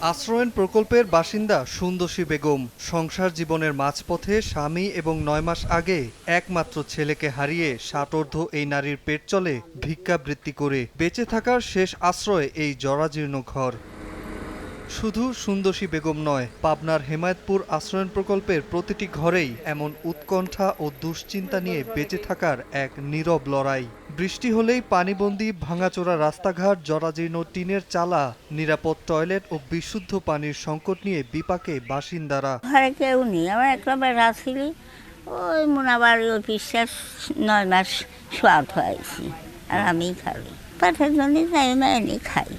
আশ্রয়ণ প্রকল্পের বাসিন্দা সুন্দসী বেগম সংসার জীবনের মাঝপথে স্বামী এবং ৯ মাস আগে একমাত্র ছেলেকে হারিয়ে ষাটোর্ধ্ব এই নারীর পেট চলে ভিক্ষাবৃত্তি করে। বেঁচে থাকার শেষ আশ্রয় এই জরাজীর্ণ ঘর। শুধু সুন্দসী বেগম নয়, পাবনার হেমায়েতপুর আশ্রয়ণ প্রকল্পের প্রতিটি ঘরেই এমন উৎকণ্ঠা ও দুশ্চিন্তা নিয়ে বেঁচে থাকার এক নীরব লড়াই। বৃষ্টি হলেই পানিবন্দী ভাঙাচোরা রাস্তাঘাট, জরাজীর্ণ টিনের চালা, নিরাপদ টয়লেট ও বিশুদ্ধ পানির সংকট নিয়ে বিপাকে বাসিন্দারা। ঘরে কেউ নেই, আমার একবার রাখছিলি ওই মোনাবার ওই বিশ্বাস ৯ মাস সোয়াদ হয়েছি আর আমি খাই পাঠের জন্য এনে খাই,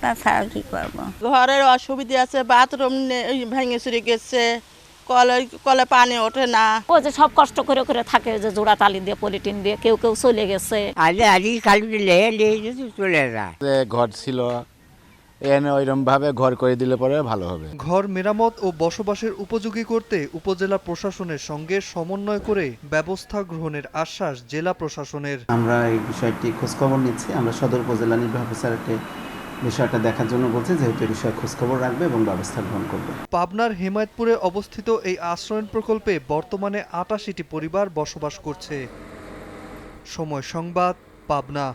তাছাড়া কি করবো। ঘরের অসুবিধা আছে, বাথরুম ভেঙে চুরে গেছে, কলে পানি ওঠে না। ও যে সব কষ্ট করে করে থাকে, যে জোড়া তালি দিয়ে পলিটিন দিয়ে কেউ কেউ চলে গেছে। চলে যা ঘর ছিল এনে ওইরকম ভাবে ঘর করে দিলে পরে ভালো হবে। ঘর মেরামত ও বসবাসের উপযোগী করতে উপজেলা প্রশাসনের সঙ্গে সমন্বয় করে ব্যবস্থা গ্রহণের আশ্বাস জেলা প্রশাসনের। আমরা এই বিষয়টি খোঁজখবর নিচ্ছি। আমরা সদর উপজেলা নির্বাহী অফিসারকে বিষয়টা দেখার জন্য বলছি, যেহেতু এই বিষয়ে খোঁজখবর রাখবে এবং ব্যবস্থা গ্রহণ করবে। পাবনার হেমায়েতপুরে অবস্থিত এই আশ্রয়ণ প্রকল্পে বর্তমানে ৮৮টি পরিবার বসবাস করছে। সময় সংবাদ, পাবনা।